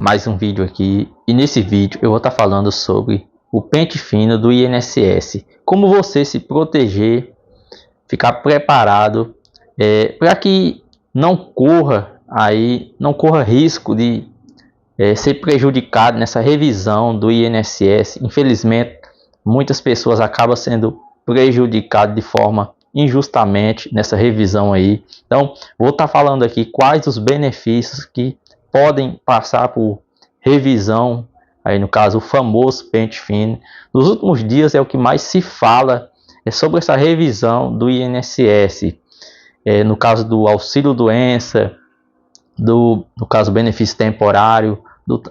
Mais um vídeo aqui, e nesse vídeo eu vou estar falando sobre o pente fino do INSS, como você se proteger, ficar preparado para que não corra risco de ser prejudicado nessa revisão do INSS. Infelizmente, muitas pessoas acabam sendo prejudicadas de forma injustamente nessa revisão aí. Então, vou estar falando aqui quais os benefícios que podem passar por revisão, aí no caso o famoso pente fino. Nos últimos dias é o que mais se fala sobre essa revisão do INSS, no caso do auxílio doença, no caso benefício temporário,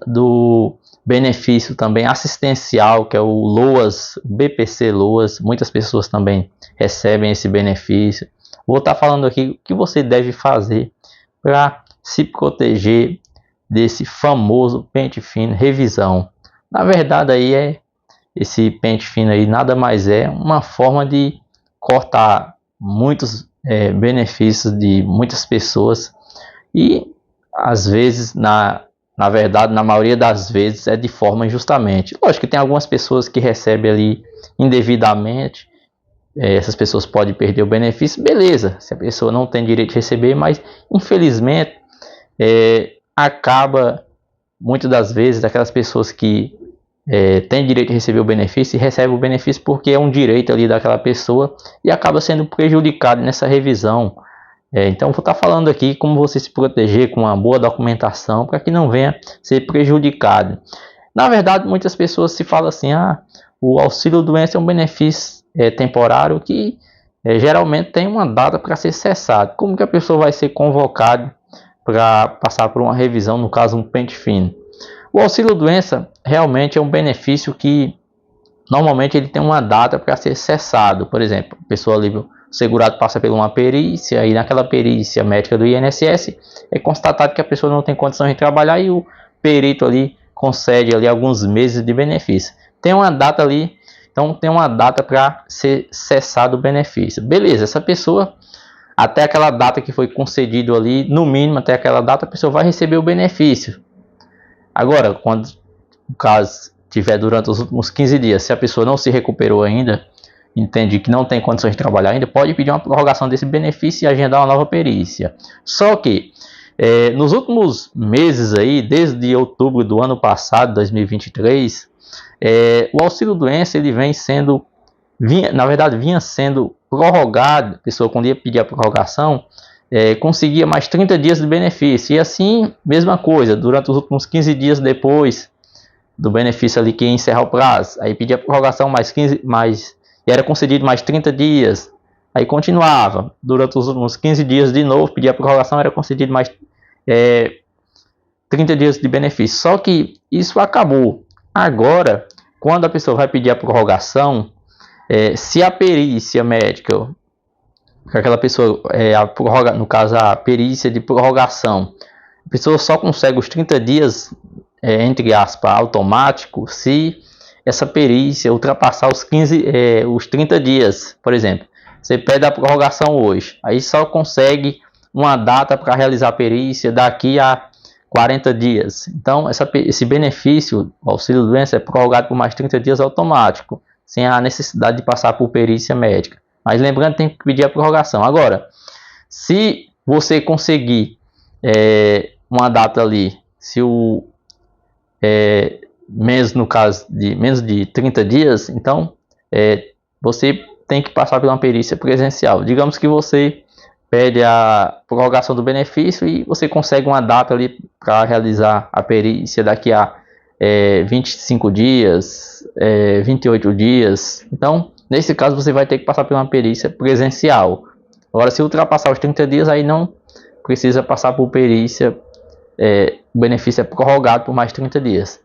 do benefício também assistencial, que é o LOAS, BPC LOAS. Muitas pessoas também recebem esse benefício. Vou estar falando aqui o que você deve fazer para se proteger desse famoso pente fino revisão. Na verdade, aí esse pente fino aí nada mais é uma forma de cortar muitos benefícios de muitas pessoas, e às vezes, na verdade, na maioria das vezes é de forma injustamente. Lógico que tem algumas pessoas que recebem ali indevidamente, essas pessoas podem perder o benefício, beleza, se a pessoa não tem direito de receber, mas infelizmente acaba muitas das vezes aquelas pessoas que têm direito de receber o benefício e recebem o benefício porque é um direito ali daquela pessoa e acaba sendo prejudicado nessa revisão. Então vou estar falando aqui como você se proteger com uma boa documentação para que não venha ser prejudicado. Na verdade, muitas pessoas se falam assim: o auxílio doença é um benefício temporário que geralmente tem uma data para ser cessado. Como que a pessoa vai ser convocada para passar por uma revisão, no caso um pente fino? O auxílio doença realmente é um benefício que normalmente ele tem uma data para ser cessado. Por exemplo, a pessoa livre, o segurado passa por uma perícia e naquela perícia médica do INSS é constatado que a pessoa não tem condição de trabalhar e o perito ali concede ali alguns meses de benefício. Tem uma data ali, então tem uma data para ser cessado o benefício. Beleza, essa pessoa até aquela data que foi concedido ali, no mínimo até aquela data a pessoa vai receber o benefício. Agora, quando o caso tiver durante os últimos 15 dias, se a pessoa não se recuperou ainda, entende que não tem condições de trabalhar ainda, pode pedir uma prorrogação desse benefício e agendar uma nova perícia. Só que nos últimos meses aí, desde outubro do ano passado, 2023, o auxílio doença ele vinha sendo prorrogado. A pessoa, quando ia pedir a prorrogação, conseguia mais 30 dias de benefício, e assim, mesma coisa, durante os últimos 15 dias depois do benefício ali que ia encerrar o prazo, aí pedia a prorrogação e era concedido mais 30 dias, aí continuava, durante os últimos 15 dias de novo, pedia a prorrogação, era concedido mais 30 dias de benefício. Só que isso acabou. Agora, quando a pessoa vai pedir a prorrogação, se a perícia médica, aquela pessoa, no caso a perícia de prorrogação, a pessoa só consegue os 30 dias, entre aspas, automático, se essa perícia ultrapassar os 30 dias. Por exemplo, você pede a prorrogação hoje, aí só consegue uma data para realizar a perícia daqui a 40 dias. Então, esse benefício, o auxílio doença, é prorrogado por mais 30 dias automático, sem a necessidade de passar por perícia médica. Mas lembrando, tem que pedir a prorrogação. Agora, se você conseguir uma data ali, se o no caso de menos de 30 dias, então você tem que passar por uma perícia presencial. Digamos que você pede a prorrogação do benefício e você consegue uma data ali para realizar a perícia daqui a 25 dias, 28 dias. Então, nesse caso, você vai ter que passar por uma perícia presencial. Agora, se ultrapassar os 30 dias, aí não precisa passar por perícia, o benefício é prorrogado por mais 30 dias.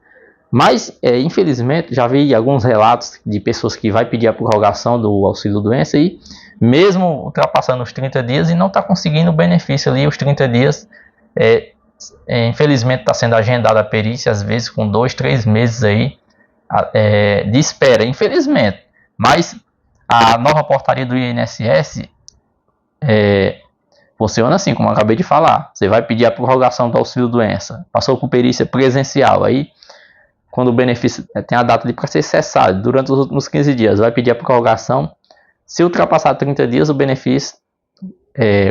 Mas, infelizmente, já vi alguns relatos de pessoas que vai pedir a prorrogação do auxílio doença e mesmo ultrapassando os 30 dias e não está conseguindo o benefício ali, os 30 dias, infelizmente está sendo agendada a perícia, às vezes com 2, 3 meses aí, de espera, infelizmente. Mas a nova portaria do INSS Funciona assim, como eu acabei de falar. Você vai pedir a prorrogação do auxílio-doença. Passou por perícia presencial. Aí, quando o benefício tem a data para ser cessado, durante os últimos 15 dias, vai pedir a prorrogação. Se ultrapassar 30 dias, o benefício,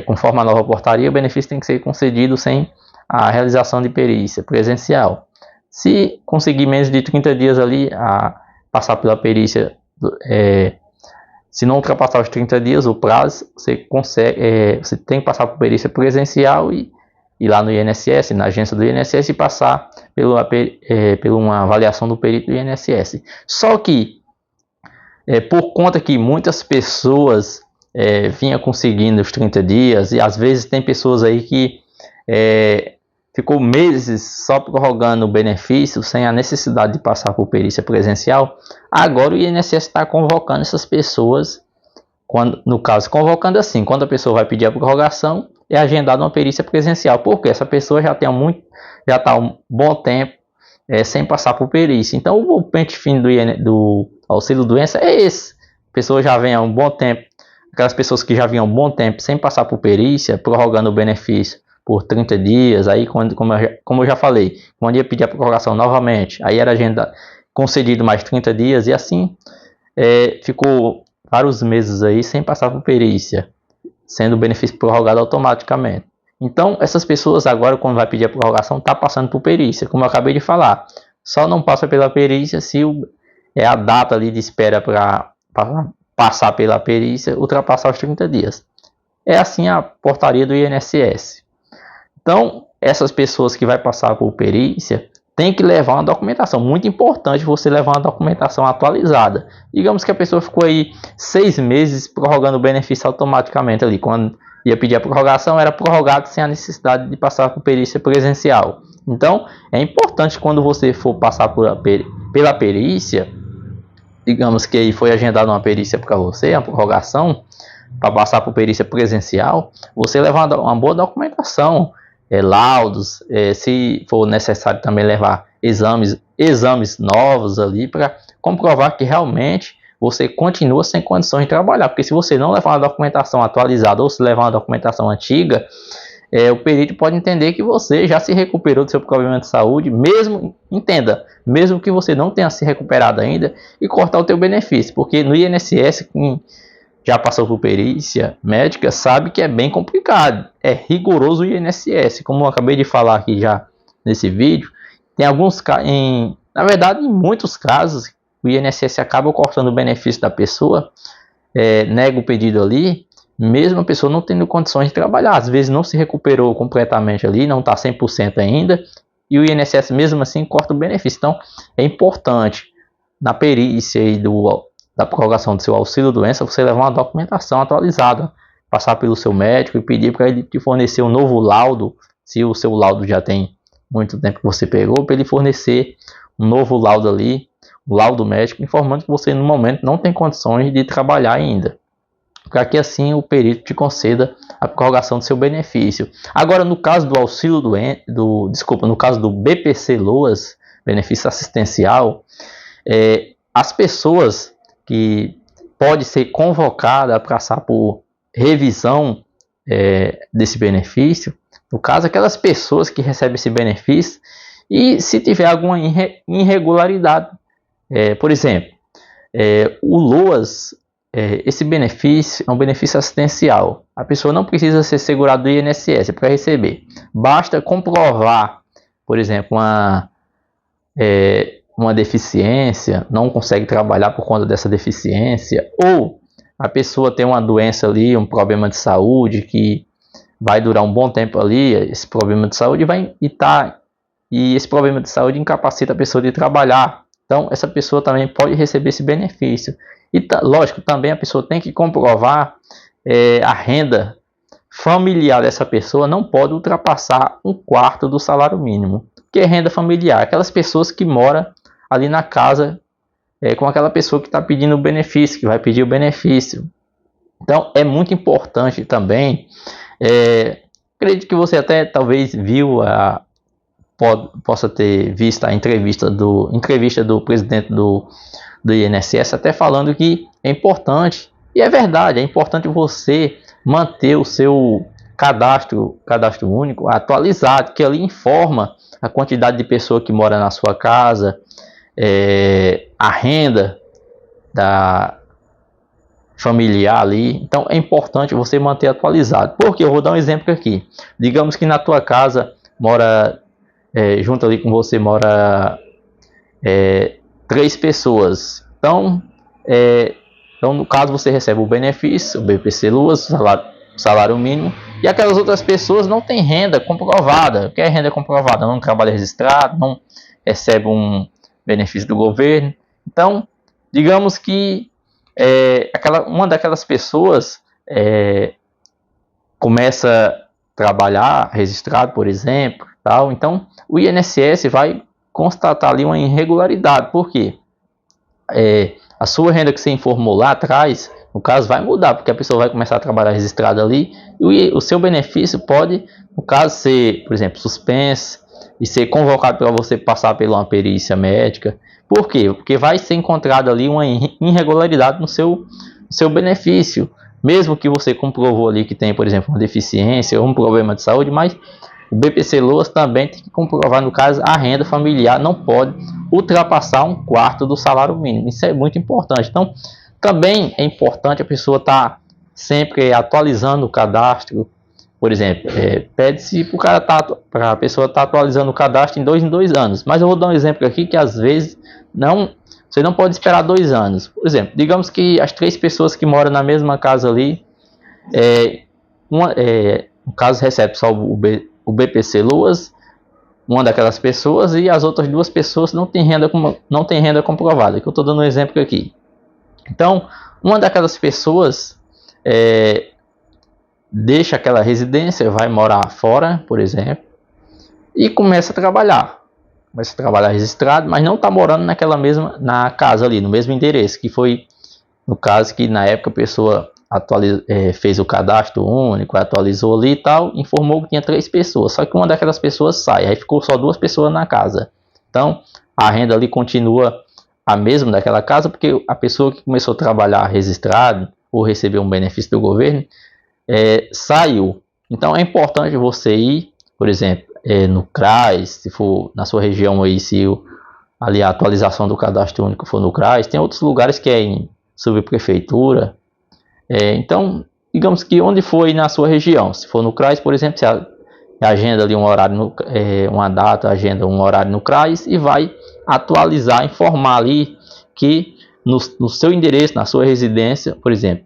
conforme a nova portaria, o benefício tem que ser concedido sem a realização de perícia presencial. Se conseguir menos de 30 dias ali, a passar pela perícia, se não ultrapassar os 30 dias, o prazo, você tem que passar por perícia presencial e ir lá no INSS, na agência do INSS, e passar pela uma avaliação do perito do INSS. Só que, por conta que muitas pessoas vinham conseguindo os 30 dias, e às vezes tem pessoas aí que ficou meses só prorrogando o benefício sem a necessidade de passar por perícia presencial. Agora o INSS está convocando essas pessoas, no caso, convocando assim, quando a pessoa vai pedir a prorrogação, é agendada uma perícia presencial, porque essa pessoa já está um bom tempo sem passar por perícia. Então o pente fino do auxílio-doença é esse. A pessoa já vem há um bom tempo, aquelas pessoas que já vinham há um bom tempo sem passar por perícia, prorrogando o benefício por 30 dias, aí como eu já falei, quando ia pedir a prorrogação novamente, aí era concedido mais 30 dias, e assim ficou vários meses aí sem passar por perícia, sendo o benefício prorrogado automaticamente. Então, essas pessoas agora, quando vai pedir a prorrogação, está passando por perícia, como eu acabei de falar. Só não passa pela perícia se a data ali de espera para passar pela perícia ultrapassar os 30 dias. É assim a portaria do INSS. Então, essas pessoas que vai passar por perícia tem que levar uma documentação. Muito importante você levar uma documentação atualizada. Digamos que a pessoa ficou aí 6 meses prorrogando o benefício automaticamente ali. Quando ia pedir a prorrogação, era prorrogado sem a necessidade de passar por perícia presencial. Então, é importante quando você for passar pela perícia, digamos que aí foi agendada uma perícia para você, uma prorrogação, para passar por perícia presencial, você levar uma boa documentação, laudos, se for necessário também levar exames novos ali para comprovar que realmente você continua sem condições de trabalhar, porque se você não levar uma documentação atualizada ou se levar uma documentação antiga, o perito pode entender que você já se recuperou do seu problema de saúde, mesmo que você não tenha se recuperado ainda, e cortar o teu benefício, porque no INSS, já passou por perícia médica, sabe que é bem complicado, é rigoroso o INSS, como eu acabei de falar aqui já nesse vídeo. Tem na verdade, em muitos casos, o INSS acaba cortando o benefício da pessoa, nega o pedido ali, mesmo a pessoa não tendo condições de trabalhar, às vezes não se recuperou completamente ali, não está 100% ainda, e o INSS mesmo assim corta o benefício. Então é importante na perícia e da prorrogação do seu auxílio-doença, você levar uma documentação atualizada, passar pelo seu médico e pedir para ele te fornecer um novo laudo, se o seu laudo já tem muito tempo que você pegou, para ele fornecer um novo laudo ali, um laudo médico, informando que você no momento não tem condições de trabalhar ainda, para que assim o perito te conceda a prorrogação do seu benefício. Agora, no caso do no caso do BPC-LOAS, benefício assistencial, as pessoas que pode ser convocada a passar por revisão desse benefício, no caso, aquelas pessoas que recebem esse benefício, e se tiver alguma irregularidade, por exemplo, o LOAS, esse benefício é um benefício assistencial, a pessoa não precisa ser segurada do INSS para receber, basta comprovar, por exemplo, uma deficiência, não consegue trabalhar por conta dessa deficiência, ou a pessoa tem uma doença ali, um problema de saúde que vai durar um bom tempo ali, esse problema de saúde e esse problema de saúde incapacita a pessoa de trabalhar. Então essa pessoa também pode receber esse benefício. E lógico, também a pessoa tem que comprovar a renda familiar dessa pessoa não pode ultrapassar 1/4 do salário mínimo. Que é renda familiar? Aquelas pessoas que moram ali na casa com aquela pessoa que está pedindo o benefício, que vai pedir o benefício. Então é muito importante também. Acredito que você até talvez possa ter visto a entrevista do presidente do INSS, até falando que é importante, e é verdade, é importante você manter o seu cadastro único atualizado, que ali informa a quantidade de pessoa que mora na sua casa, a renda da familiar ali. Então é importante você manter atualizado. Porque eu vou dar um exemplo aqui. Digamos que na tua casa mora, junto ali com você mora 3 pessoas. Então no caso você recebe o benefício, o BPC Luas, salário mínimo, e aquelas outras pessoas não têm renda comprovada. O que é renda comprovada? Não trabalha registrado, não recebe um benefício do governo. Então, digamos que uma daquelas pessoas começa a trabalhar registrado, por exemplo, tal. Então, o INSS vai constatar ali uma irregularidade. Por quê? A sua renda que você informou lá atrás, no caso, vai mudar, porque a pessoa vai começar a trabalhar registrada ali, e o seu benefício pode, no caso, ser, por exemplo, suspenso e ser convocado para você passar por uma perícia médica. Por quê? Porque vai ser encontrada ali uma irregularidade no seu benefício, mesmo que você comprovou ali que tem, por exemplo, uma deficiência ou um problema de saúde, mas o BPC Loas também tem que comprovar, no caso, a renda familiar não pode ultrapassar 1/4 do salário mínimo. Isso é muito importante. Então, também é importante a pessoa estar sempre atualizando o cadastro. Por exemplo, pede-se para a pessoa estar atualizando o cadastro em 2 anos. Mas eu vou dar um exemplo aqui que às vezes você não pode esperar 2 anos. Por exemplo, digamos que as 3 pessoas que moram na mesma casa ali, no caso recebe só o BPC Luas, uma daquelas pessoas, e as outras 2 pessoas não têm renda comprovada, que eu estou dando um exemplo aqui. Então, uma daquelas pessoas deixa aquela residência, vai morar fora, por exemplo, e começa a trabalhar registrado, mas não está morando na casa ali, no mesmo endereço, que foi, no caso, que na época a pessoa fez o cadastro único, atualizou ali e tal, informou que tinha 3 pessoas, só que uma daquelas pessoas sai, aí ficou só 2 pessoas na casa. Então, a renda ali continua a mesma daquela casa, porque a pessoa que começou a trabalhar registrado ou recebeu um benefício do governo, saiu. Então, é importante você ir, por exemplo, no CRAS, se for na sua região aí, se ali a atualização do cadastro único for no CRAS, tem outros lugares que é em subprefeitura. Então, digamos que onde for aí na sua região, se for no CRAS, por exemplo, você agenda ali um horário, uma data, agenda um horário no CRAS e vai atualizar, informar ali que no seu endereço, na sua residência, por exemplo,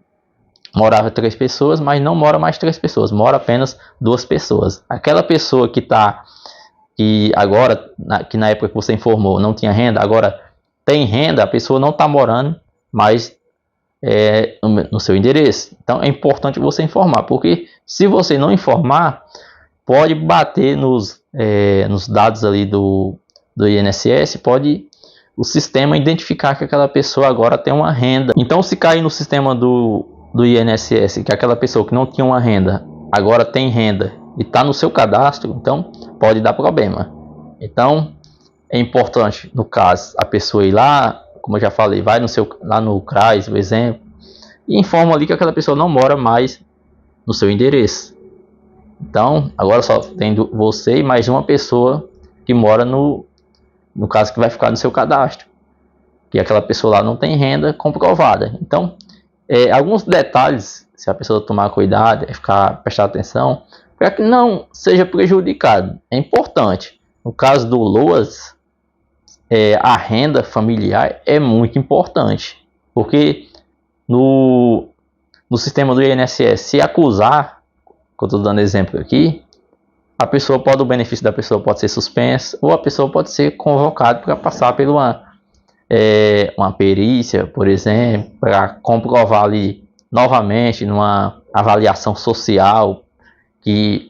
morava 3 pessoas, mas não mora mais 3 pessoas, mora apenas 2 pessoas. Aquela pessoa que agora, que na época que você informou não tinha renda, agora tem renda, a pessoa não está morando mais no seu endereço. Então é importante você informar, porque se você não informar, pode bater nos dados ali do INSS, pode o sistema identificar que aquela pessoa agora tem uma renda. Então, se cair no sistema do INSS que aquela pessoa que não tinha uma renda agora tem renda e está no seu cadastro, então pode dar problema. Então é importante, no caso, a pessoa ir lá, como eu já falei, vai lá no CRAS, por exemplo, e informa ali que aquela pessoa não mora mais no seu endereço. Então agora só tem você e mais uma pessoa que mora no caso, que vai ficar no seu cadastro, que aquela pessoa lá não tem renda comprovada. Então alguns detalhes, se a pessoa tomar cuidado, prestar atenção, para que não seja prejudicado. É importante. No caso do LOAS, a renda familiar é muito importante, porque no sistema do INSS, se acusar, que eu estou dando exemplo aqui, o benefício da pessoa pode ser suspenso, ou a pessoa pode ser convocada para passar por uma perícia, por exemplo, para comprovar ali novamente numa avaliação social que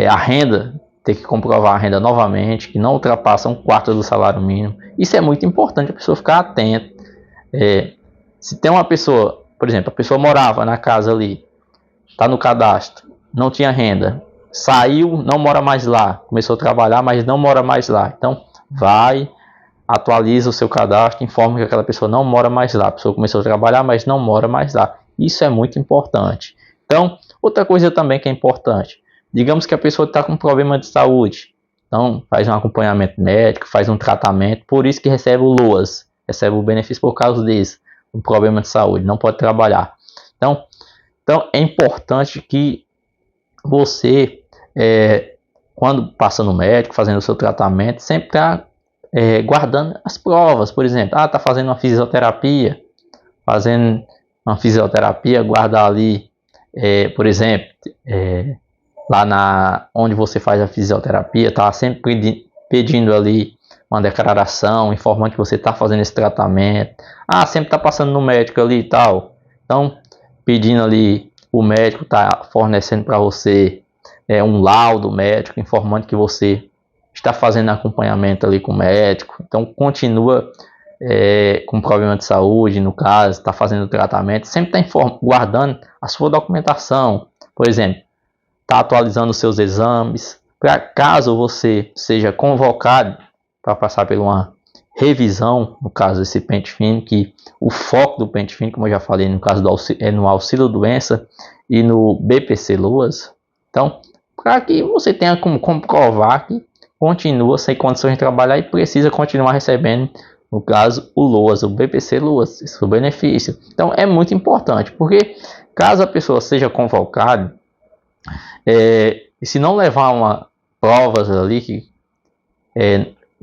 a renda, tem que comprovar a renda novamente, que não ultrapassa 1/4 do salário mínimo. Isso é muito importante a pessoa ficar atenta. Se tem uma pessoa, por exemplo, a pessoa morava na casa ali, está no cadastro, não tinha renda, saiu, não mora mais lá, começou a trabalhar, mas não mora mais lá. Então, atualiza o seu cadastro, informa que aquela pessoa não mora mais lá. A pessoa começou a trabalhar, mas não mora mais lá. Isso é muito importante. Então, Outra coisa também que é importante, digamos que a pessoa está com problema de saúde, então faz um acompanhamento médico, faz um tratamento, por isso que recebe o LOAS, recebe o benefício por causa disso, um problema de saúde, não pode trabalhar. Então é importante que você, quando passa no médico, fazendo o seu tratamento, sempre está guardando as provas. Por exemplo, está fazendo uma fisioterapia, guarda ali, por exemplo, lá onde você faz a fisioterapia, está sempre pedindo ali uma declaração, informando que você está fazendo esse tratamento. Sempre está passando no médico ali e tal. Então, pedindo ali, o médico está fornecendo para você um laudo médico, informando que você está fazendo acompanhamento ali com o médico. Então, continua com problema de saúde, no caso, está fazendo tratamento, sempre está guardando a sua documentação. Por exemplo, está atualizando os seus exames, para caso você seja convocado para passar por uma revisão, no caso desse pente fino, que o foco do pente fino, como eu já falei, no caso no auxílio doença e no BPC Loas. Então, para que você tenha como comprovar que continua sem condições de trabalhar e precisa continuar recebendo, no caso, o LOAS, o BPC Loas, esse benefício. Então, é muito importante, porque caso a pessoa seja convocada, e se não levar provas ali, que,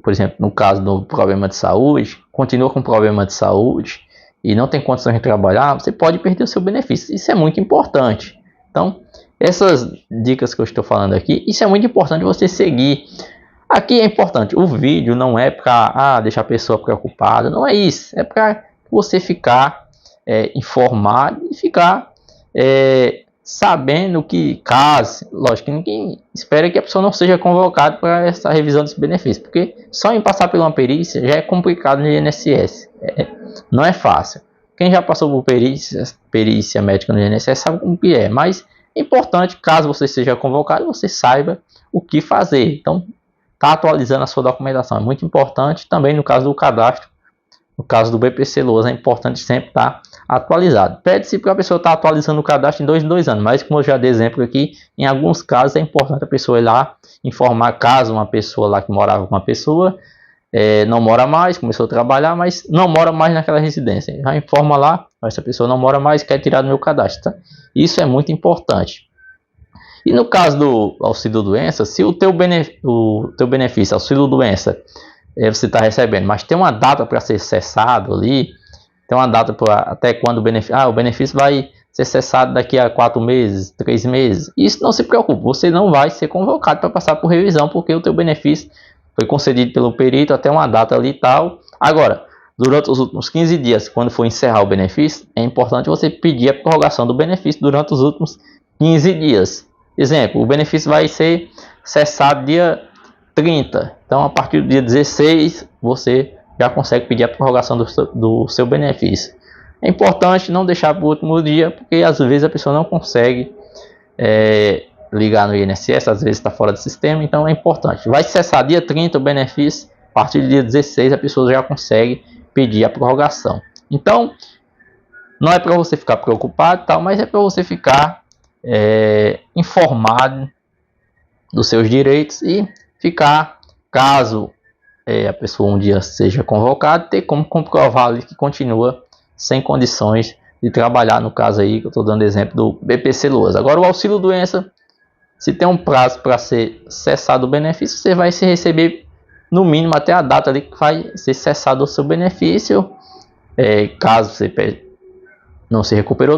por exemplo, no caso do problema de saúde, continua com problema de saúde e não tem condições de trabalhar, você pode perder o seu benefício. Isso é muito importante. Então, essas dicas que eu estou falando aqui, isso é muito importante você seguir. Aqui é importante, o vídeo não é para deixar a pessoa preocupada, não é isso. É para você ficar informado e ficar sabendo que, caso, lógico que ninguém espera que a pessoa não seja convocada para essa revisão desse benefício, porque só em passar por uma perícia já é complicado no INSS, não é fácil. Quem já passou por perícia médica no INSS sabe como que é, mas é importante, caso você seja convocado, você saiba o que fazer. Então, está atualizando a sua documentação é muito importante. Também no caso do cadastro, no caso do BPC Loas, é importante sempre estar atualizado. Pede-se para a pessoa estar atualizando o cadastro em 2 anos, mas como eu já dei exemplo aqui, em alguns casos é importante a pessoa ir lá informar, caso uma pessoa lá que morava com uma pessoa não mora mais, começou a trabalhar, mas não mora mais naquela residência. Já informa lá, essa pessoa não mora mais, quer tirar do meu cadastro. Tá? Isso é muito importante. E no caso do auxílio doença, se o teu benefício, auxílio doença, você está recebendo, mas tem uma data para ser cessado ali, tem uma data para até quando o benefício vai ser cessado daqui a 4 meses, 3 meses. Isso não se preocupe, você não vai ser convocado para passar por revisão, porque o teu benefício foi concedido pelo perito até uma data ali e tal. Agora, durante os últimos 15 dias, quando for encerrar o benefício, é importante você pedir a prorrogação do benefício durante os últimos 15 dias. Exemplo, o benefício vai ser cessado dia 30. Então, a partir do dia 16, você já consegue pedir a prorrogação do seu benefício. É importante não deixar para o último dia, porque às vezes a pessoa não consegue ligar no INSS, às vezes está fora do sistema, então é importante. Vai cessar dia 30 o benefício, a partir do dia 16 a pessoa já consegue pedir a prorrogação. Então, não é para você ficar preocupado, tal, mas é para você ficar informado dos seus direitos e ficar, caso a pessoa um dia seja convocada, ter como comprovar ali que continua sem condições de trabalhar, no caso aí que eu estou dando exemplo do BPC Loas. Agora o auxílio doença, se tem um prazo para ser cessado o benefício, você vai se receber no mínimo até a data ali que vai ser cessado o seu benefício. Caso você não se recuperou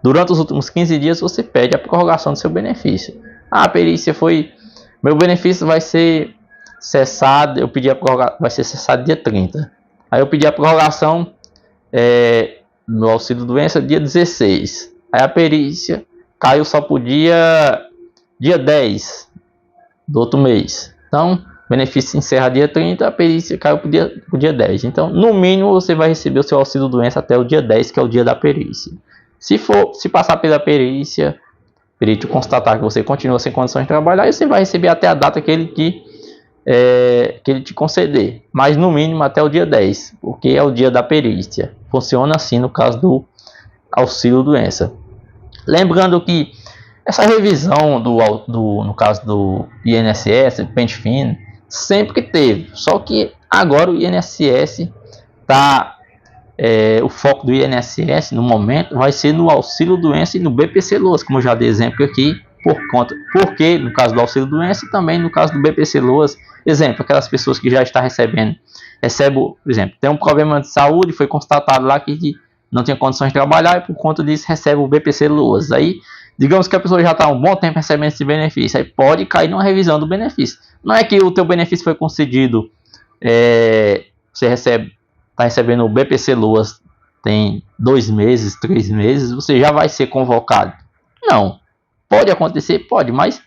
durante os últimos 15 dias, você pede a prorrogação do seu benefício. A perícia foi, meu benefício vai ser cessado, eu pedi a prorrogação, vai ser cessado dia 30. Aí eu pedi a prorrogação no auxílio doença dia 16. Aí a perícia caiu só para o dia 10 do outro mês. Então, o benefício encerra dia 30, a perícia caiu para o dia 10. Então, no mínimo, você vai receber o seu auxílio doença até o dia 10, que é o dia da perícia. Se passar pela perícia, o perito constatar que você continua sem condições de trabalhar, você vai receber até a data que ele te conceder. Mas, no mínimo, até o dia 10, porque é o dia da perícia. Funciona assim no caso do auxílio doença. Lembrando que essa revisão no caso do INSS, pente fino, sempre teve, só que agora o INSS está, o foco do INSS no momento vai ser no auxílio doença e no BPC Loas, como eu já dei exemplo aqui, porque no caso do auxílio doença e também no caso do BPC Loas, exemplo, aquelas pessoas que já estão recebem, por exemplo, tem um problema de saúde, foi constatado lá que não tinha condições de trabalhar e por conta disso recebe o BPC Loas. Aí, digamos que a pessoa já está há um bom tempo recebendo esse benefício, aí pode cair numa revisão do benefício. Não é que o teu benefício foi concedido, você está recebendo o BPC Loas tem 2 meses, 3 meses, você já vai ser convocado. Não. Pode acontecer? Pode, mas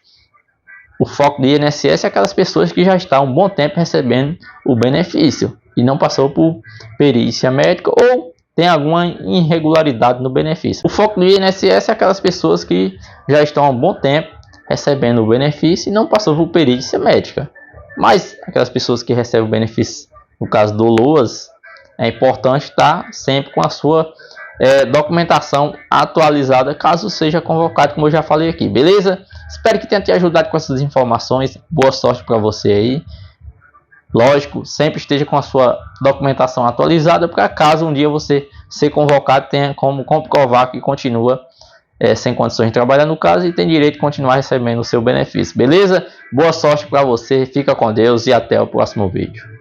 o foco do INSS é aquelas pessoas que já estão há um bom tempo recebendo o benefício e não passou por perícia médica ou tem alguma irregularidade no benefício. O foco do INSS é aquelas pessoas que já estão há um bom tempo recebendo o benefício e não passou por perícia médica. Mas aquelas pessoas que recebem o benefício, no caso do LOAS, é importante estar sempre com a sua documentação atualizada, caso seja convocado, como eu já falei aqui, beleza? Espero que tenha te ajudado com essas informações. Boa sorte para você aí. Lógico, sempre esteja com a sua documentação atualizada, para caso um dia você ser convocado, tenha como comprovar que continua sem condições de trabalhar no caso e tem direito de continuar recebendo o seu benefício, beleza? Boa sorte para você, fica com Deus e até o próximo vídeo.